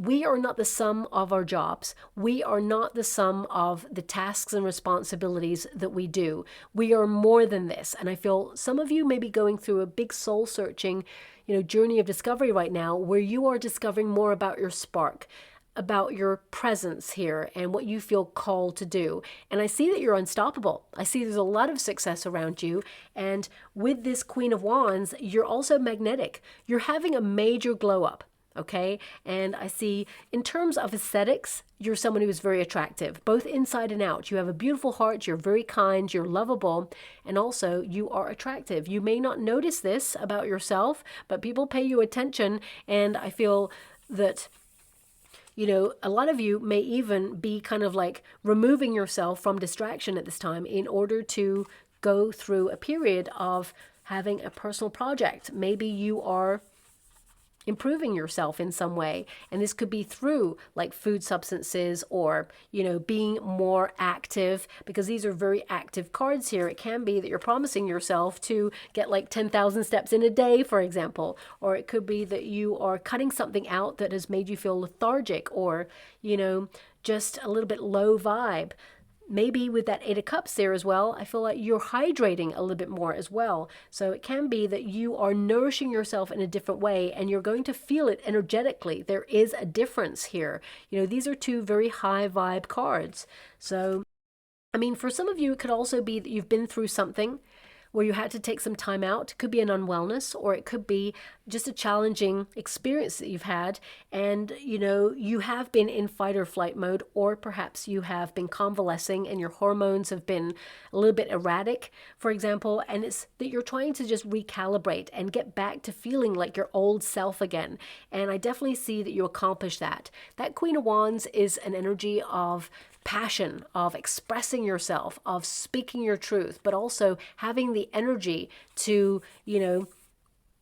We are not the sum of our jobs. We are not the sum of the tasks and responsibilities that we do. We are more than this. And I feel some of you may be going through a big soul-searching, you know, journey of discovery right now, where you are discovering more about your spark, about your presence here and what you feel called to do. And I see that you're unstoppable. I see there's a lot of success around you. And with this Queen of Wands, you're also magnetic. You're having a major glow up. Okay. And I see in terms of aesthetics, you're someone who is very attractive, both inside and out. You have a beautiful heart. You're very kind. You're lovable. And also you are attractive. You may not notice this about yourself, but people pay you attention. And I feel that, you know, a lot of you may even be kind of like removing yourself from distraction at this time in order to go through a period of having a personal project. Maybe you are improving yourself in some way, and this could be through like food substances, or, you know, being more active, because these are very active cards here. It can be that you're promising yourself to get like 10,000 steps in a day, for example, or it could be that you are cutting something out that has made you feel lethargic, or, you know, just a little bit low vibe. Maybe with that Eight of Cups there as well, I feel like you're hydrating a little bit more as well. So it can be that you are nourishing yourself in a different way, and you're going to feel it energetically. There is a difference here. You know, these are two very high vibe cards. So, I mean, for some of you, it could also be that you've been through something where you had to take some time out. It could be an unwellness, or it could be just a challenging experience that you've had, and, you know, you have been in fight or flight mode, or perhaps you have been convalescing and your hormones have been a little bit erratic, for example, and it's that you're trying to just recalibrate and get back to feeling like your old self again. And I definitely see that you accomplish that. That Queen of Wands is an energy of passion, of expressing yourself, of speaking your truth, but also having the energy to, you know,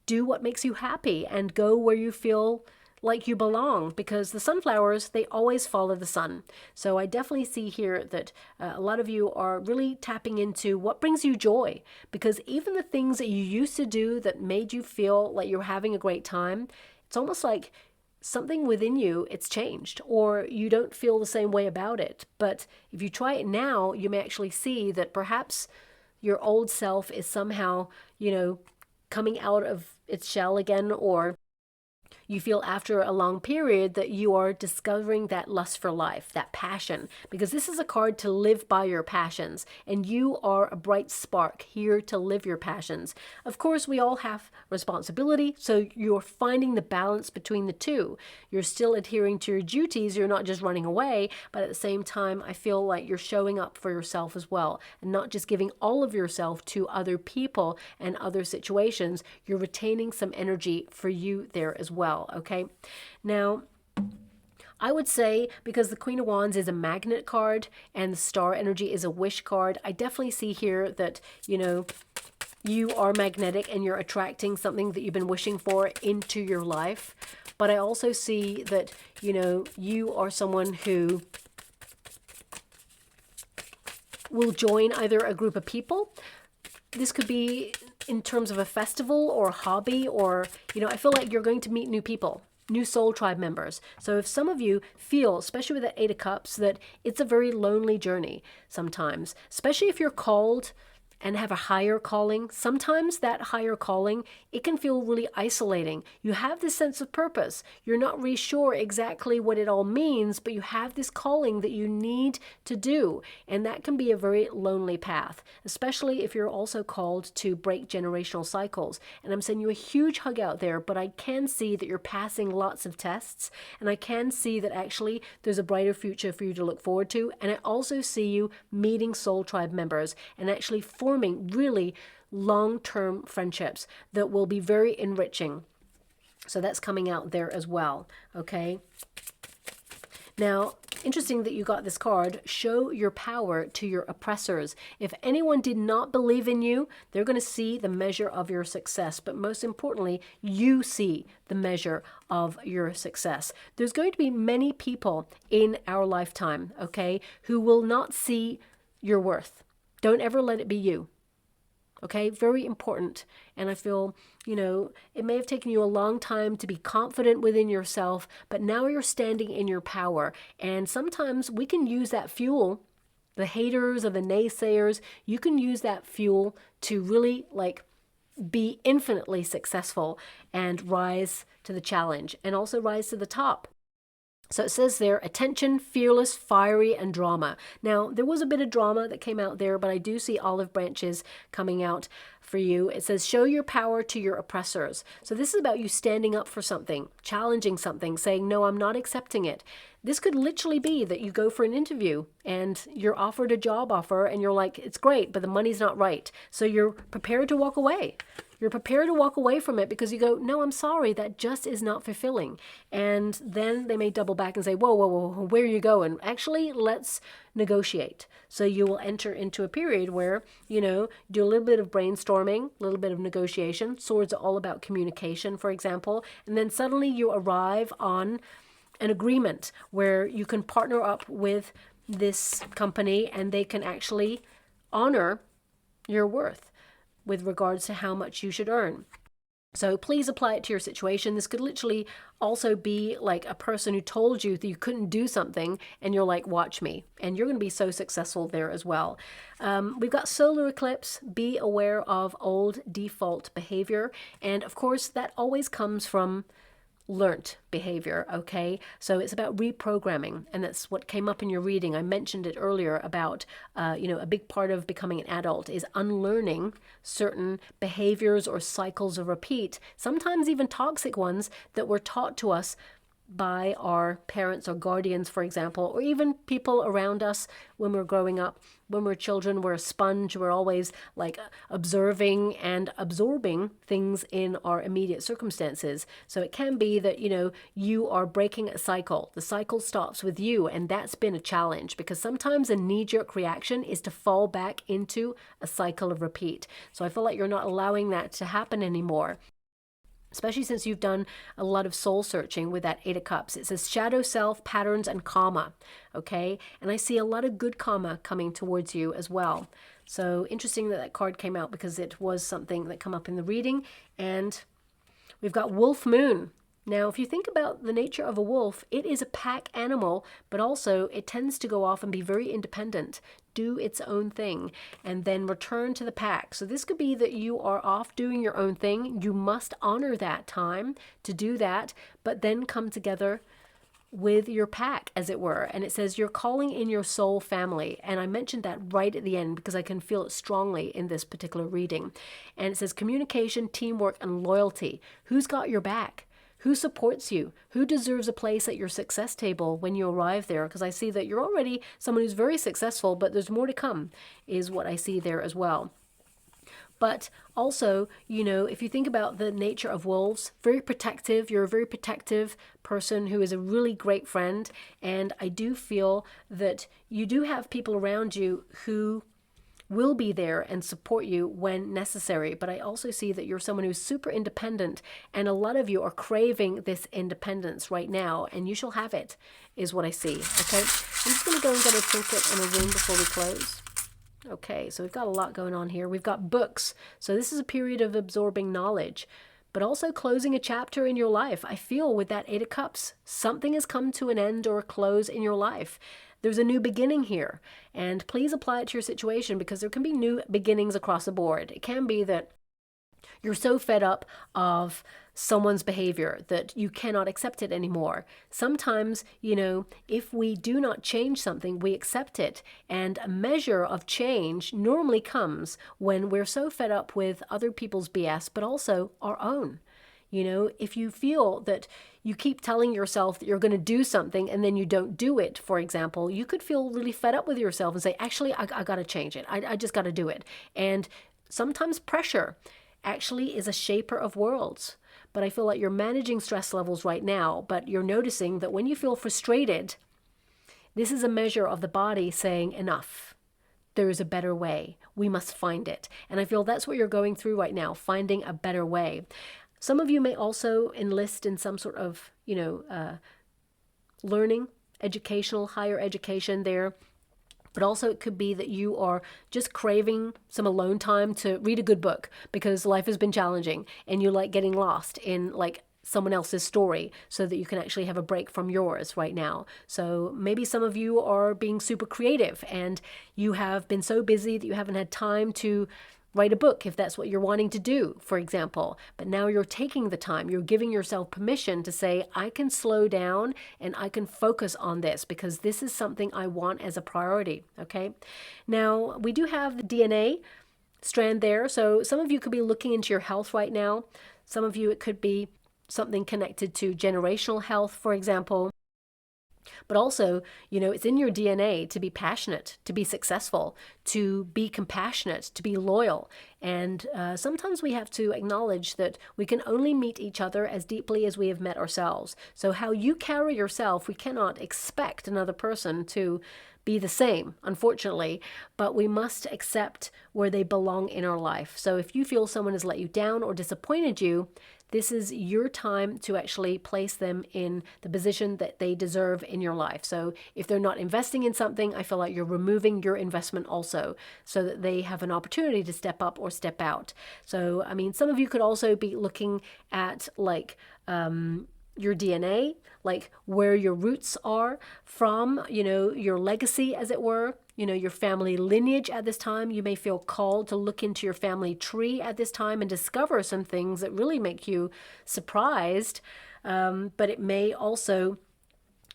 do what makes you happy and go where you feel like you belong, because the sunflowers, they always follow the sun. So I definitely see here that a lot of you are really tapping into what brings you joy, because even the things that you used to do that made you feel like you're having a great time, it's almost like something within you, it's changed, or you don't feel the same way about it. But if you try it now, you may actually see that perhaps your old self is somehow, you know, coming out of its shell again, or you feel after a long period that you are discovering that lust for life, that passion, because this is a card to live by your passions, and you are a bright spark here to live your passions. Of course, we all have responsibility, so you're finding the balance between the two. You're still adhering to your duties, you're not just running away, but at the same time, I feel like you're showing up for yourself as well, and not just giving all of yourself to other people and other situations. You're retaining some energy for you there as well, okay? Now, I would say, because the Queen of Wands is a magnet card and the Star energy is a wish card, I definitely see here that, you know, you are magnetic and you're attracting something that you've been wishing for into your life. But I also see that, you know, you are someone who will join either a group of people. This could be in terms of a festival or a hobby, or, you know, I feel like you're going to meet new people, new soul tribe members. So if some of you feel, especially with that Eight of Cups, that it's a very lonely journey sometimes, especially if you're called and have a higher calling, sometimes that higher calling, it can feel really isolating. You have this sense of purpose. You're not really sure exactly what it all means, but you have this calling that you need to do. And that can be a very lonely path, especially if you're also called to break generational cycles. And I'm sending you a huge hug out there, but I can see that you're passing lots of tests. And I can see that actually there's a brighter future for you to look forward to. And I also see you meeting soul tribe members and actually forming really long-term friendships that will be very enriching. So that's coming out there as well, okay? Now, interesting that you got this card. Show your power to your oppressors. If anyone did not believe in you, they're going to see the measure of your success. But most importantly, you see the measure of your success. There's going to be many people in our lifetime, okay, who will not see your worth. Don't ever let it be you. Okay, very important. And I feel, you know, it may have taken you a long time to be confident within yourself, but now you're standing in your power. And sometimes we can use that fuel, the haters or the naysayers, you can use that fuel to really like be infinitely successful and rise to the challenge and also rise to the top. So it says there, attention, fearless, fiery, and drama. Now, there was a bit of drama that came out there, but I do see olive branches coming out for you. It says, show your power to your oppressors. So this is about you standing up for something, challenging something, saying, no, I'm not accepting it. This could literally be that you go for an interview and you're offered a job offer and you're like, it's great, but the money's not right. So you're prepared to walk away. You're prepared to walk away from it because you go, no, I'm sorry, that just is not fulfilling. And then they may double back and say, whoa, whoa, whoa, where are you going? Actually, let's negotiate. So you will enter into a period where, you know, do a little bit of brainstorming, a little bit of negotiation. Swords are all about communication, for example. And then suddenly you arrive on an agreement where you can partner up with this company and they can actually honor your worth with regards to how much you should earn. So please apply it to your situation. This could literally also be like a person who told you that you couldn't do something and you're like, watch me. And you're going to be so successful there as well. We've got solar eclipse. Be aware of old default behavior. And of course, that always comes from learnt behavior, okay? So it's about reprogramming, and that's what came up in your reading. I mentioned it earlier about, you know, a big part of becoming an adult is unlearning certain behaviors or cycles of repeat, sometimes even toxic ones that were taught to us by our parents or guardians, for example, or even people around us when we're growing up. When we're children, we're a sponge. We're always like observing and absorbing things in our immediate circumstances. So it can be that, you know, you are breaking a cycle. The cycle stops with you, and that's been a challenge because sometimes a knee-jerk reaction is to fall back into a cycle of repeat. So I feel like you're not allowing that to happen anymore, especially since you've done a lot of soul searching with that Eight of Cups. It says shadow self, patterns, and karma, okay? And I see a lot of good karma coming towards you as well. So interesting that that card came out because it was something that came up in the reading. And we've got Wolf Moon. Now, if you think about the nature of a wolf, it is a pack animal, but also it tends to go off and be very independent, do its own thing, and then return to the pack. So this could be that you are off doing your own thing. You must honor that time to do that, but then come together with your pack, as it were. And it says you're calling in your soul family. And I mentioned that right at the end because I can feel it strongly in this particular reading. And it says communication, teamwork, and loyalty. Who's got your back? Who supports you? Who deserves a place at your success table when you arrive there? Because I see that you're already someone who's very successful, but there's more to come, is what I see there as well. But also, you know, if you think about the nature of wolves, very protective. You're a very protective person who is a really great friend. And I do feel that you do have people around you who will be there and support you when necessary. But I also see that you're someone who's super independent, and a lot of you are craving this independence right now, and you shall have it, is what I see. Okay, I'm just going to go and get a trinket and a ring before we close. Okay, so we've got a lot going on here. We've got books. So this is a period of absorbing knowledge, but also closing a chapter in your life. I feel with that Eight of Cups, something has come to an end or a close in your life. There's a new beginning here, and please apply it to your situation, because there can be new beginnings across the board. It can be that you're so fed up of someone's behavior that you cannot accept it anymore. Sometimes, you know, if we do not change something, we accept it. And a measure of change normally comes when we're so fed up with other people's BS, but also our own. You know, if you feel that you keep telling yourself that you're going to do something and then you don't do it, for example, you could feel really fed up with yourself and say, actually, I got to change it. I just got to do it. And sometimes pressure actually is a shaper of worlds. But I feel like you're managing stress levels right now, but you're noticing that when you feel frustrated, this is a measure of the body saying enough. There is a better way. We must find it. And I feel that's what you're going through right now, finding a better way. Some of you may also enlist in some sort of, you know, learning, educational, higher education there. But also it could be that you are just craving some alone time to read a good book because life has been challenging, and you like getting lost in like someone else's story so that you can actually have a break from yours right now. So maybe some of you are being super creative and you have been so busy that you haven't had time to write a book, if that's what you're wanting to do, for example. But now you're taking the time, you're giving yourself permission to say, I can slow down and I can focus on this because this is something I want as a priority, okay? Now, we do have the DNA strand there. So some of you could be looking into your health right now. Some of you, it could be something connected to generational health, for example. But also, you know, it's in your DNA to be passionate, to be successful, to be compassionate, to be loyal. And sometimes we have to acknowledge that we can only meet each other as deeply as we have met ourselves. So how you carry yourself, we cannot expect another person to be the same, unfortunately, but we must accept where they belong in our life. So if you feel someone has let you down or disappointed you, this is your time to actually place them in the position that they deserve in your life. So if they're not investing in something, I feel like you're removing your investment also so that they have an opportunity to step up or step out. So, I mean, some of you could also be looking at like your DNA, like where your roots are from, you know, your legacy, as it were. You know, your family lineage at this time. You may feel called to look into your family tree at this time and discover some things that really make you surprised. But it may also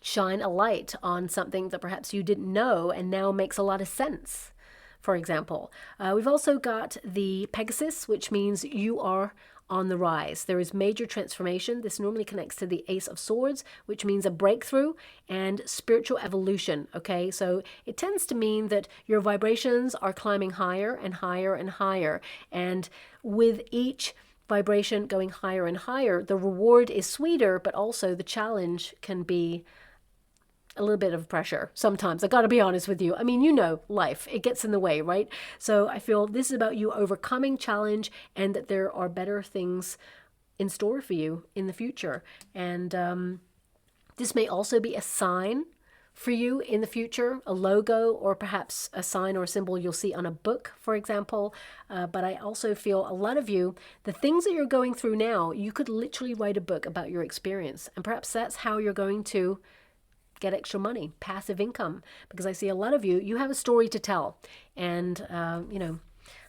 shine a light on something that perhaps you didn't know and now makes a lot of sense. For example, we've also got the Pegasus, which means you are on the rise. There is major transformation. This normally connects to the Ace of Swords, which means a breakthrough and spiritual evolution. Okay, so it tends to mean that your vibrations are climbing higher and higher and higher. And with each vibration going higher and higher, the reward is sweeter, but also the challenge can be a little bit of pressure sometimes. I got to be honest with you. I mean, you know, life, it gets in the way, right? So I feel this is about you overcoming challenge and that there are better things in store for you in the future. And this may also be a sign for you in the future, a logo or perhaps a sign or a symbol you'll see on a book, for example. But I also feel a lot of you, the things that you're going through now, you could literally write a book about your experience. And perhaps that's how you're going to get extra money, passive income, because I see a lot of you, you have a story to tell. And,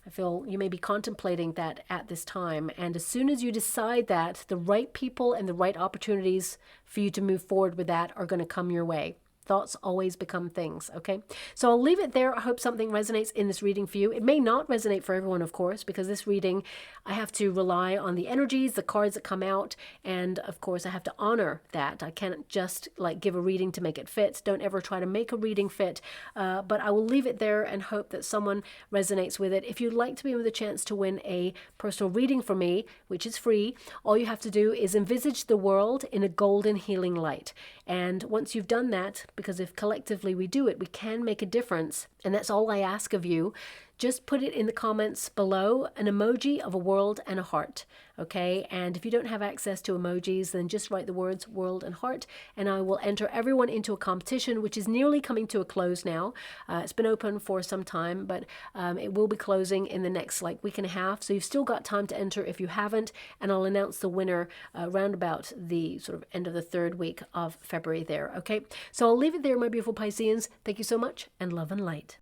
I feel you may be contemplating that at this time. And as soon as you decide that, the right people and the right opportunities for you to move forward with that are going to come your way. Thoughts always become things, okay? So I'll leave it there. I hope something resonates in this reading for you. It may not resonate for everyone, of course, because this reading, I have to rely on the energies, the cards that come out, and of course I have to honor that. I can't just like give a reading to make it fit. Don't ever try to make a reading fit, but I will leave it there and hope that someone resonates with it. If you'd like to be with a chance to win a personal reading from me, which is free, all you have to do is envisage the world in a golden healing light. And once you've done that, because if collectively we do it, we can make a difference. And that's all I ask of you. Just put it in the comments below, an emoji of a world and a heart, okay? And if you don't have access to emojis, then just write the words world and heart, and I will enter everyone into a competition, which is nearly coming to a close now. It's been open for some time, but it will be closing in the next week and a half, so you've still got time to enter if you haven't, and I'll announce the winner around about the sort of end of the 3rd week of February there, okay? So I'll leave it there, my beautiful Pisceans. Thank you so much, and love and light.